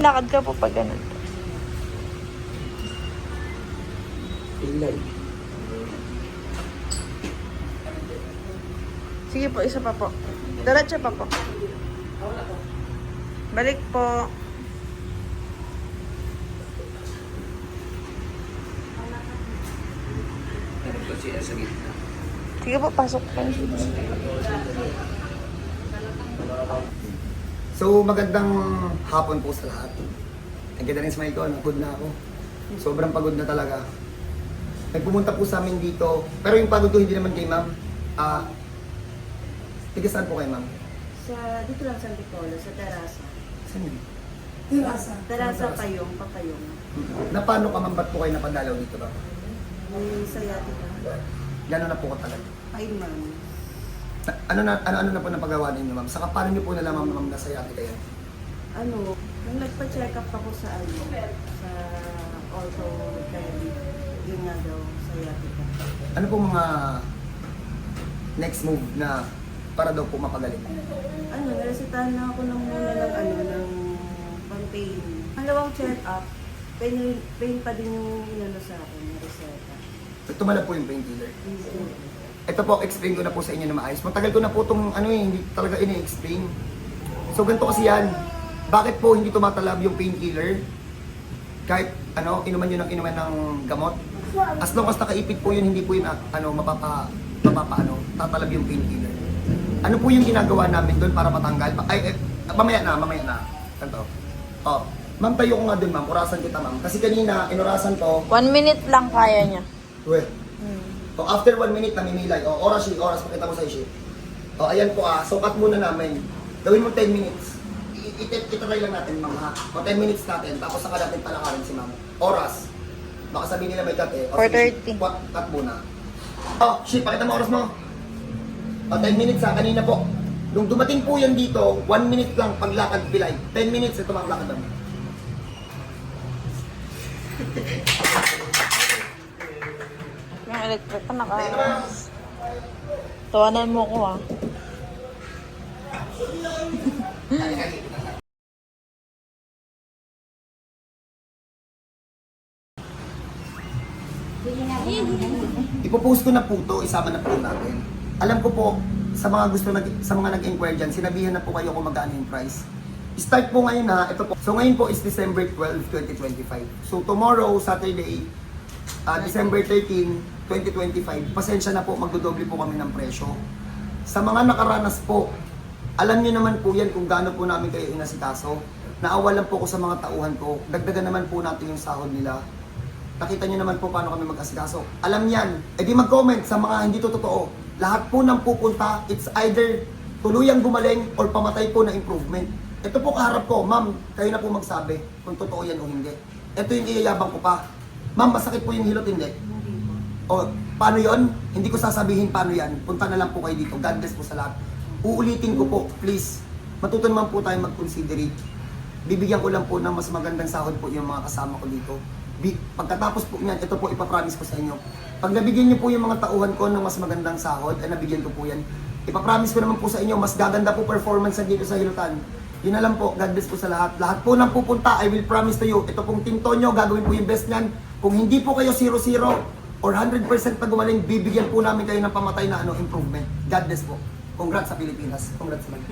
Lakad ka po pag ganun. Ilay. Sige po, isa pa po. Diretso pa po. Balik po. Ano po siya sa gitna? Sige po, pasok po. So, magandang hapon po sa lahat. Ang ganda ng smile ko, napagod na ako. Sobrang pagod na talaga. Nagpumunta po sa amin dito, pero yung pagod ko hindi naman kay ma'am. Tiga saan po kayo ma'am? Dito lang sa Antipolo, sa Terasa. Saan yun? Terasa Payong, Papayong. Na paano ka ma'am, ba't po kayo napadalaw dito ba? May sayatika. Gano'n na po katagal? Ay, ma'am. Ano na po napagawa ninyo ma'am? Saka paano niyo po nalaman ma'am na sayate kayo? Nung nagpa-check up ako sa sa ortho therapy, yun nga daw, sayatika. Ano po mga next move na para daw po mapagaling? Naresitahan na ako ng muna ng pang-pain. Pangalawang check up, pain pa din yung sa akin, na reseta. Tumalab po yung painkiller. Ito po, explain ko na po sa inyo na maayos. Matagal ko na po itong hindi talaga ini-explain. So ganito kasi yan. Bakit po hindi tumatalab yung painkiller? Kahit inuman nyo ng inuman ng gamot. As long as nakaipit po yun, hindi po yun tatalab yung painkiller. Ano po yung ginagawa namin doon para matanggal? Mamaya na. Ganito. Oh, ma'am, tayo ko nga doon ma'am. Orasan kita ma'am. Kasi kanina, inorasan ko. 1 minute lang kaya niya. Wait. So after 1 minute namimilay. Oras, pakita mo sa issue. Ayan po sukat muna namin. Gawin mo 10 minutes. Itry lang natin ma'am ha. 10 minutes natin, tapos saka natin palakarin si ma'am. Oras. Baka sabihin nila may cut eh. 4:30. Cut muna. Pakita mo oras mo. 10 minutes ha, kanina po. Nung dumating po yan dito, 1 minute lang paglakad pilay. 10 minutes, ito ma'am, lakad lang. Yung electric pa naka... Tawanan mo ko Ipopost ko na po ito, isama na po natin. Alam ko po, sa mga nag-inquire dyan, sinabihan na po kayo kung magkano yung price. Start po ngayon ha, ito po. So ngayon po is December 12, 2025. So tomorrow, Saturday, December 13, 2025, pasensya na po, magdodoble po kami ng presyo. Sa mga nakaranas po, alam niyo naman po yan kung gaano po namin kayo inasikaso. Naawalan po ko sa mga tauhan ko, dagdagan naman po natin yung sahod nila. Nakita niyo naman po paano kami mag-asikaso. Alam yan, edi mag-comment sa mga hindi to totoo. Lahat po ng pupunta, it's either tuluyang gumaling or pamatay po na improvement. Ito po kaharap ko, ma'am, kayo na po magsabi kung totoo yan o hindi. Ito yung iyayabang ko pa. Ma'am, masakit po yung hilot, hindi? O, paano yon? Hindi ko sasabihin paano yan. Punta na lang po kayo dito. God bless po sa lahat. Uulitin ko po, please. Matuto naman po tayo mag-considerate. Bibigyan ko lang po ng mas magandang sahod po yung mga kasama ko dito. Pagkatapos po niyan, ito po ipapromise ko sa inyo. Pag nabigyan niyo po yung mga tauhan ko ng mas magandang sahod, ay nabigyan ko po yan. Ipapromise ko naman po sa inyo, mas gaganda po performance dito sa Hilutan. Yun na lang po, God bless po sa lahat. Lahat po ng pupunta, I will promise to you, ito pong Team Tonyo, gagawin po yung best niyan. Kung hindi po kayo 0-0 or 100% na gumaling, bibigyan po namin kayo ng pamatay na improvement. God bless po. Congrats sa Pilipinas. Congrats man.